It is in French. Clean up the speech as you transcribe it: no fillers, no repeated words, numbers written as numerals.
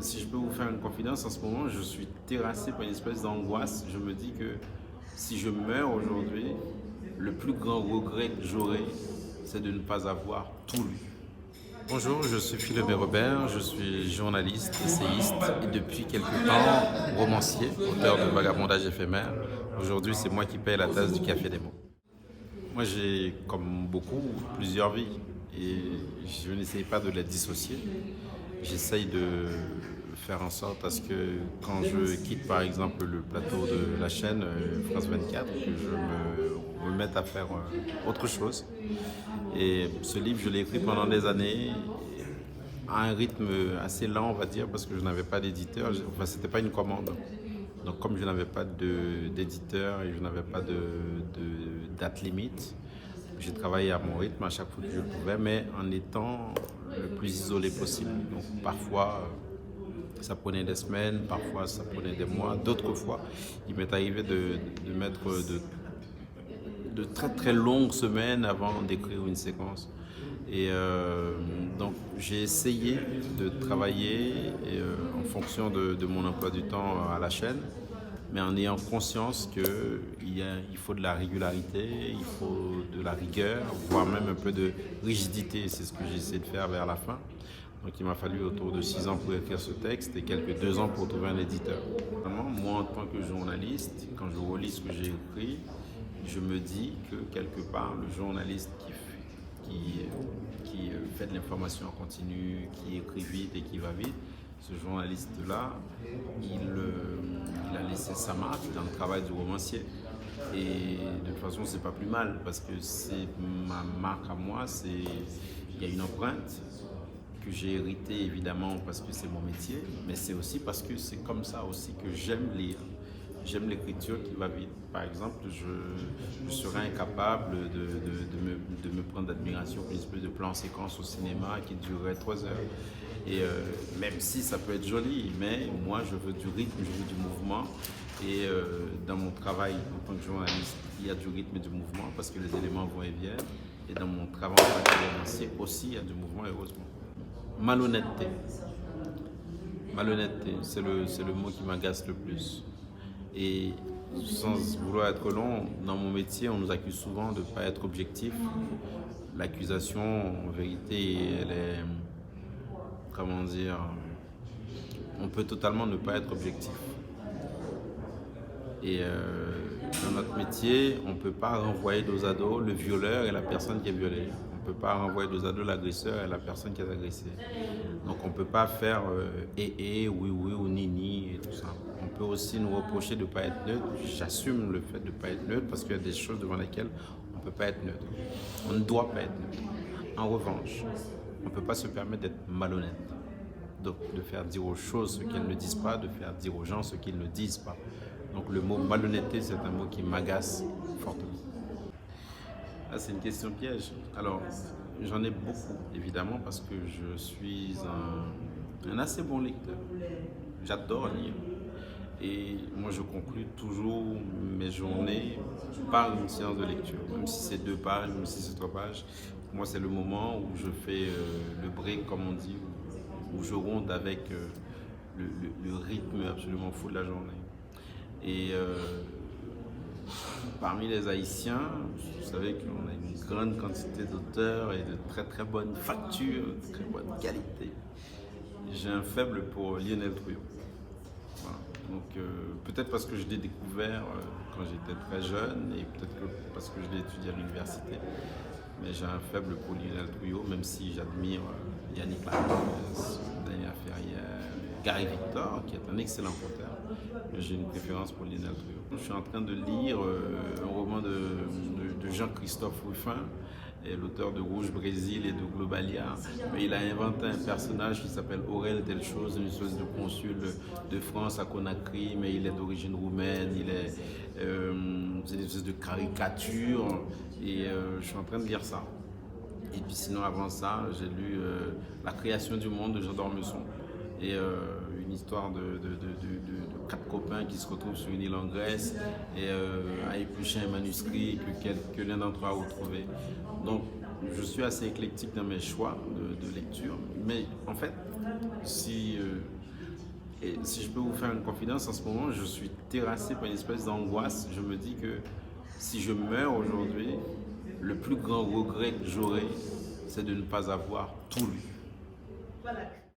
Si je peux vous faire une confidence, en ce moment, je suis terrassé par une espèce d'angoisse. Je me dis que si je meurs aujourd'hui, le plus grand regret que j'aurai, c'est de ne pas avoir tout lu. Bonjour, je suis Philomé Robert, je suis journaliste, essayiste et depuis quelque temps romancier, auteur de Vagabondage éphémère. Aujourd'hui, c'est moi qui paye la tasse du café des mots. Moi, j'ai, comme beaucoup, plusieurs vies et je n'essaye pas de les dissocier. J'essaye de faire en sorte à ce que quand je quitte par exemple le plateau de la chaîne France 24, que je me remette à faire autre chose. Et ce livre, je l'ai écrit pendant des années, à un rythme assez lent, on va dire, parce que je n'avais pas d'éditeur. Enfin, c'était pas une commande. Donc, comme je n'avais pas d'éditeur et je n'avais pas de date limite, j'ai travaillé à mon rythme à chaque fois que je pouvais, mais en étant le plus isolé possible. Donc, parfois, ça prenait des semaines, parfois, ça prenait des mois. D'autres fois, il m'est arrivé de mettre de très très longues semaines avant d'écrire une séquence. Et donc j'ai essayé de travailler en fonction de mon emploi du temps à la chaîne, mais en ayant conscience qu'il faut de la régularité, il faut de la rigueur, voire même un peu de rigidité. C'est ce que j'ai essayé de faire vers la fin. Donc il m'a fallu autour de 6 ans pour écrire ce texte et quelques 2 ans pour trouver un éditeur. Vraiment, moi en tant que journaliste, quand je relis ce que j'ai écrit, je me dis que quelque part le journaliste qui fait de l'information en continu, qui écrit vite et qui va vite, ce journaliste-là, il a laissé sa marque dans le travail du romancier. Et de toute façon, c'est pas plus mal parce que c'est ma marque à moi, il y a une empreinte que j'ai héritée évidemment parce que c'est mon métier, mais c'est aussi parce que c'est comme ça aussi que j'aime lire. J'aime l'écriture qui va vite. Par exemple, je serais incapable de me prendre d'admiration pour une espèce de plan séquence au cinéma qui durerait 3 heures. Et même si ça peut être joli, mais moi je veux du rythme, je veux du mouvement. Et dans mon travail en tant que journaliste, il y a du rythme et du mouvement parce que les éléments vont et viennent. Et dans mon travail en tant que romancier aussi, il y a du mouvement, heureusement. Malhonnêteté. Malhonnêteté, c'est le mot qui m'agace le plus. Et sans vouloir être long, dans mon métier, on nous accuse souvent de ne pas être objectif. L'accusation, en vérité, elle est, comment dire, on peut totalement ne pas être objectif. Et dans notre métier, on ne peut pas renvoyer dos à dos le violeur et la personne qui est violée. On ne peut pas renvoyer dos à dos l'agresseur et la personne qui est agressée. Donc on ne peut pas faire oui, oui ou ni et tout ça. On peut aussi nous reprocher de ne pas être neutre. J'assume le fait de ne pas être neutre parce qu'il y a des choses devant lesquelles on ne peut pas être neutre. On ne doit pas être neutre. En revanche, on ne peut pas se permettre d'être malhonnête. Donc de faire dire aux choses ce qu'elles ne disent pas, de faire dire aux gens ce qu'ils ne disent pas. Donc le mot malhonnêteté, c'est un mot qui m'agace fortement. Ah, c'est une question piège. Alors, j'en ai beaucoup, évidemment, parce que je suis un assez bon lecteur. J'adore lire. Et moi, je conclue toujours mes journées par une séance de lecture. Même si c'est 2 pages, même si c'est 3 pages. Pour moi, c'est le moment où je fais le break, comme on dit, où je ronde avec le rythme absolument fou de la journée. Et parmi les Haïtiens, vous savez qu'on a une grande quantité d'auteurs et de très très bonne facture, de très bonne qualité. J'ai un faible pour Lionel Trouillot. Voilà. Donc peut-être parce que je l'ai découvert quand j'étais très jeune et peut-être que parce que je l'ai étudié à l'université. Mais j'ai un faible pour Lionel Trouillot, même si j'admire Yannick Lacroix, Daniel Ferrière, Gary Victor, qui est un excellent auteur. Mais j'ai une préférence pour Lionel Trouillot. Je suis en train de lire un roman de Jean-Christophe Ruffin, l'auteur de Rouge Brésil et de Globalia. Mais il a inventé un personnage qui s'appelle Aurel telle chose, une espèce de consul de France à Conakry, mais il est d'origine roumaine, c'est une espèce de caricature. Et je suis en train de lire ça. Et puis sinon, avant ça, j'ai lu La création du monde de Jean d'Ormesson. Et une histoire de 4 copains qui se retrouvent sur une île en Grèce et à éplucher un manuscrit que l'un d'entre eux a retrouvé. Donc, je suis assez éclectique dans mes choix de lecture. Mais en fait, si si je peux vous faire une confidence, en ce moment, je suis terrassé par une espèce d'angoisse. Je me dis que si je meurs aujourd'hui, le plus grand regret que j'aurai, c'est de ne pas avoir tout lu.